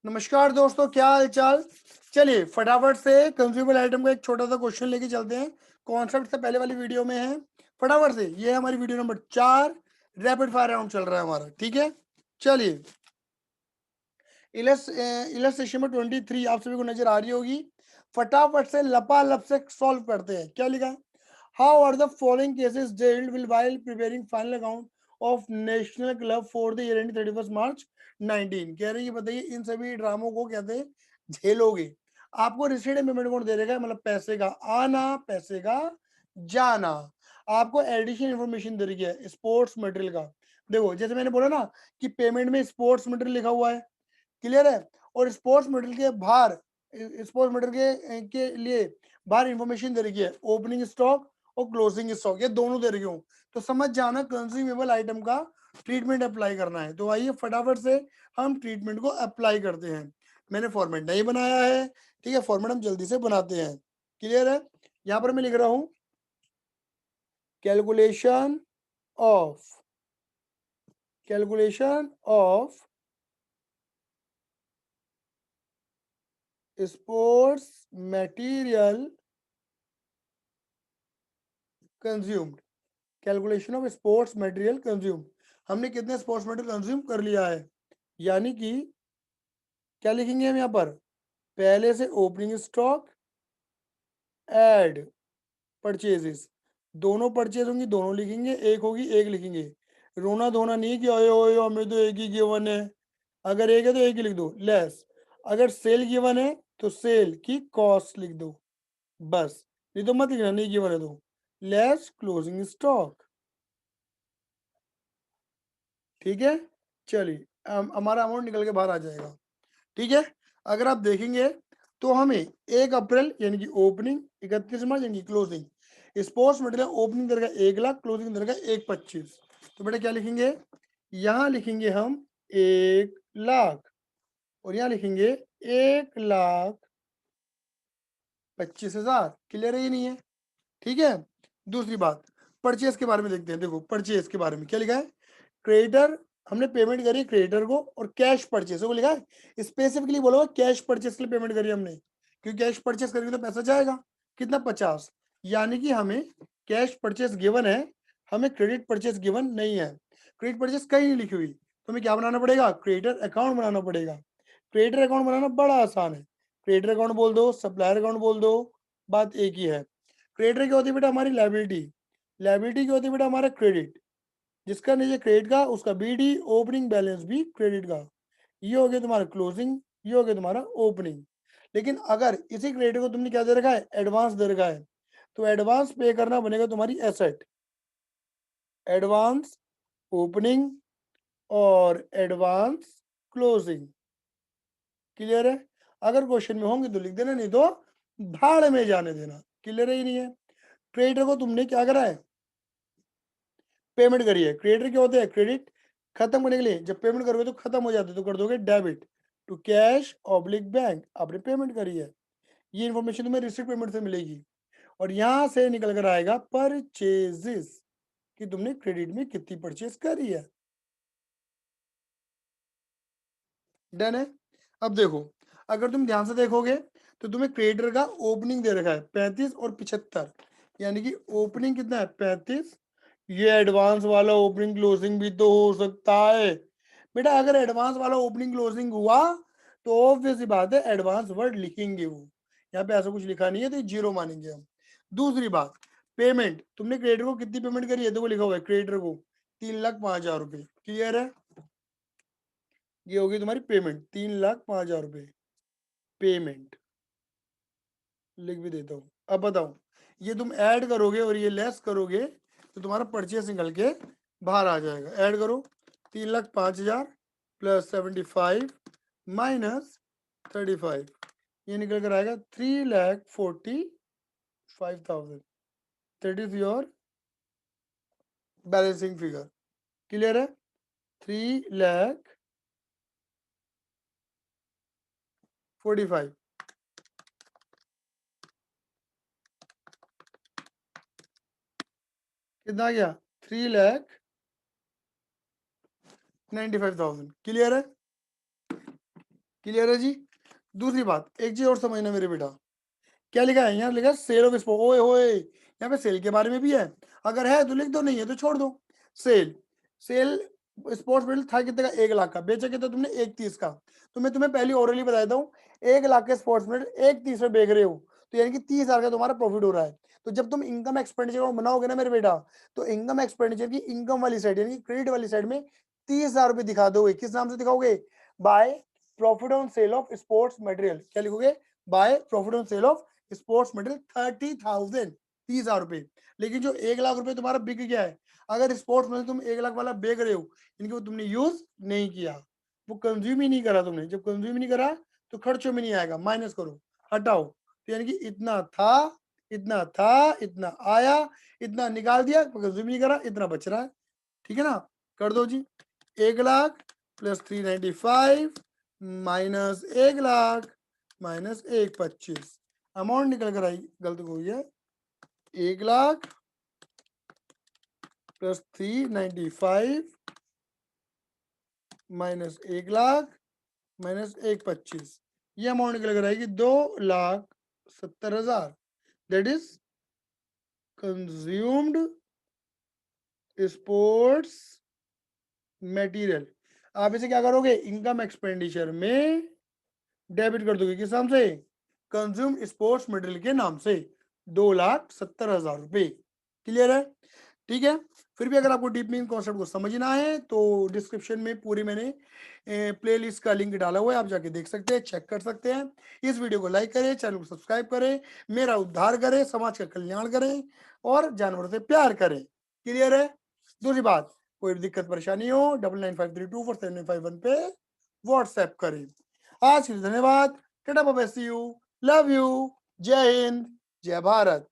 नमस्कार दोस्तों, क्या हाल चाल। चलिए फटाफट से कंज्यूमर आइटम का एक छोटा सा क्वेश्चन लेके चलते हैं। कॉन्सेप्ट से पहले वाली वीडियो में है। फटाफट से, ये हमारी video number 4, rapid fire round चल रहा है हमारा। ठीक है, चलिए इलस्ट्रेशन में 23 आप सभी को नजर आ रही होगी। फटाफट से लपालप से सॉल्व करते हैं। क्या लिखा है? How are the following cases dealt will while preparing final account of national club for the year end 31 March 19। कह रहे हैं कि बताइए इन सभी ड्रामों को कहते हैं झेलोगे। आपको रिसीड पेमेंट कौन दे देगा, मतलब पैसे का आना पैसे का जाना। आपको एडिशनल इंफॉर्मेशन दे रही है स्पोर्ट्स मटेरियल का। देखो जैसे मैंने बोला ना कि पेमेंट में स्पोर्ट्स मटेरियल लिखा हुआ है, क्लियर है। और स्पोर्ट्स मटेरियल के बाहर, स्पोर्ट्स मटेरियल के लिए बाहर इंफॉर्मेशन दे रही है ओपनिंग स्टॉक और क्लोजिंग स्टॉक, ये दोनों दे रही हूँ। तो समझ जाना कंज्यूमेबल आइटम का ट्रीटमेंट अप्लाई करना है। तो आइए फटाफट से हम ट्रीटमेंट को अप्लाई करते हैं। मैंने फॉर्मेट नहीं बनाया है, ठीक है, फॉर्मेट हम जल्दी से बनाते हैं। क्लियर है? यहां पर मैं लिख रहा हूं calculation of sports material consumed. Calculation of sports material consume, हमने कितने स्पोर्ट्स मटेरियल कंज्यूम कर लिया है। यानी कि क्या लिखेंगे हम यहाँ पर, पहले से ओपनिंग स्टॉक एड परचेजेस, दोनों परचेज होंगी दोनों लिखेंगे, एक होगी एक लिखेंगे। रोना धोना नहीं कि ओयो ओयो हमें तो एक ही गिवन है। अगर एक है तो एक ही लिख दो लेस। अगर सेल गिवन है तो सेल की कॉस्ट लिख दो बस, नहीं तो मत लिखना, नहीं गिवन है तो लेस क्लोजिंग स्टॉक। ठीक है, चलिए हमारा अमाउंट निकल के बाहर आ जाएगा। ठीक है, अगर आप देखेंगे तो हमें 1 अप्रैल यानी कि ओपनिंग, 31 मार्च यानी कि क्लोजिंग, स्पोर्ट्स मटेरियल ओपनिंग करेगा 1 लाख, क्लोजिंग करेगा 1,25। तो बेटा क्या लिखेंगे, यहां लिखेंगे हम 1 लाख और यहां लिखेंगे 1,25,000। क्लियर है? ये नहीं है? ठीक है, दूसरी बात परचेस के बारे में देखते हैं। देखो परचेस के बारे में क्या लिखा है, क्रेडिटर, हमने पेमेंट करी क्रेडिटर को और कैश परचेस को लिखा है। स्पेसिफिकली बोलो कैश परचेस के लिए पेमेंट करी हमने, क्योंकि कैश परचेस करेंगे तो पैसा जाएगा कितना, 50। यानी कि हमें कैश परचेस गिवन है, हमें क्रेडिट परचेस गिवन नहीं है। क्रेडिट परचेस कहीं नहीं लिखी हुई, तो हमें क्या बनाना पड़ेगा, क्रेडिटर अकाउंट बनाना पड़ेगा। क्रेडिटर अकाउंट बनाना बड़ा आसान है, क्रेडिटर अकाउंट बोल दो, सप्लायर अकाउंट बोल दो, बात एक ही है। क्रेडिटर क्या होती है बेटा, हमारी लाइबिलिटी। लाइबिलिटी क्या होती है बेटा, हमारा क्रेडिट। जिसका नीचे क्रेडिट का उसका बीडी, ओपनिंग बैलेंस भी क्रेडिट का। ये हो गया तुम्हारा क्लोजिंग, ये हो गया तुम्हारा ओपनिंग। लेकिन अगर इसी क्रेडिट को तुमने क्या दे रखा है, एडवांस दे रखा है, तो एडवांस पे करना बनेगा तुम्हारी एसेट। एडवांस ओपनिंग और एडवांस क्लोजिंग। क्लियर है? अगर क्वेश्चन में होंगे तो लिख देना, नहीं तो भाड़ में जाने देना। क्लियर है? ही नहीं है? क्रेडिटर को तुमने क्या करा है, पेमेंट करी है। क्रेडिटर क्या होते हैं, क्रेडिट खत्म करने के लिए जब पेमेंट करोगे तो खत्म हो जाते तो कर दोगे debit to cash oblique bank, आपने पेमेंट करी है। ये इन्फॉर्मेशन तुम्हें रिसिप्ट पेमेंट से मिलेगी और यहां से निकल कर आएगा परचेजेस, कि तुमने क्रेडिट में कितनी परचेज करी है। डन है? अब देखो, अगर तुम ध्यान से देखोगे तो तुम्हें क्रेडिटर का ओपनिंग दे रखा है 35 और 75, यानी कि ओपनिंग कितना है 35। ये एडवांस वाला ओपनिंग क्लोजिंग भी तो हो सकता है बेटा। अगर एडवांस वाला ओपनिंग क्लोजिंग हुआ तो ऑब्वियस सी बात है एडवांस वर्ड लिखेंगे वो। यहाँ पे ऐसा कुछ लिखा नहीं है तो जीरो मानेंगे हम। दूसरी बात, पेमेंट, तुमने क्रेडिटर को कितनी पेमेंट करी है, देखो लिखा हुआ है क्रेडिटर को 3,05,000 रुपए। क्लियर है? ये होगी तुम्हारी पेमेंट 3,05,000 रुपए पेमेंट। लिख भी देता हूँ। अब बताओ, ये तुम ऐड करोगे और ये लेस करोगे तो तुम्हारा परचेस निकल के बाहर आ जाएगा। ऐड करो 3,05,000 प्लस 75 माइनस 35, ये निकल कर आएगा 3,45,000। That is your balancing figure. Clear है? 3,45,000 कितना गया, 3,95,000। क्लियर है? क्लियर है जी। दूसरी बात, एक चीज और समझना मेरे बेटा, क्या लिखा है यहाँ, लिखा है सेल ऑफ स्पोर्ट। ओए होए, यहाँ पे सेल के बारे में भी है, अगर है तो लिख दो, नहीं है तो छोड़ दो। सेल, सेल स्पोर्ट्स मेडल था कितने का, 1 लाख का, बेचा कितना तुमने, 1,30 का। तो मैं तुम्हें पहले ओरली बता देता हूँ, 1 लाख के स्पोर्ट्स मेडल 1,30 में बेच रहे हो, तो यानी कि 30,000 का तुम्हारा प्रॉफिट हो रहा है। तो जब तुम इनकम एक्सपेंडिचर बनाओगे ना मेरे बेटा, तो इनकम एक्सपेंडिचर की इनकम वाली साइड यानी क्रेडिट वाली साइड में 30,000 रुपए दिखा दोगे। किस नाम से दिखाओगे, by profit on sale of sports material. क्या लिखोगे, by profit on sale of sports material 30,000, 30,000 रुपए। लेकिन जो 1 लाख रुपए तुम्हारा बिक गया है, अगर स्पोर्ट्स मटेरियल तुम 1 लाख वाला बेच रहे हो, इनके वो तुमने यूज नहीं किया, वो कंज्यूम ही नहीं करा तुमने, जब कंज्यूम ही नहीं करा तो खर्चों में नहीं आएगा, माइनस करो, हटाओ। तो यानी कि इतना था, इतना था, इतना आया, इतना निकाल दिया, कंज्यूम नहीं करा, इतना बच रहा है। ठीक है ना, कर दो जी। 1 lakh plus 395 minus 1 lakh minus 125, amount निकल कर आई, गलत हो गई है, 1 lakh plus 395 minus 1 lakh minus 125, ये अमाउंट निकल कर आएगी 2,70,000। That is consumed sports material. आप इसे क्या करोगे, इनकम एक्सपेंडिचर में डेबिट कर दोगे, किस नाम से, कंज्यूम स्पोर्ट्स मटेरियल के नाम से, 2,70,000 रुपए। क्लियर है, ठीक है। फिर भी अगर आपको डीपनिंग कॉन्सेप्ट को समझना है तो डिस्क्रिप्शन में पूरी मैंने प्लेलिस्ट का लिंक डाला हुआ है, आप जाके देख सकते हैं, चेक कर सकते हैं। इस वीडियो को लाइक करें, चैनल को सब्सक्राइब करें, मेरा उद्धार करें, समाज का कल्याण करें और जानवरों से प्यार करें। क्लियर है। दूसरी बात, कोई भी दिक्कत परेशानी हो 9953247951 पे व्हाट्सएप करें। आज के लिए धन्यवाद, tata bye bye, see you, love you, जय हिंद, जय भारत।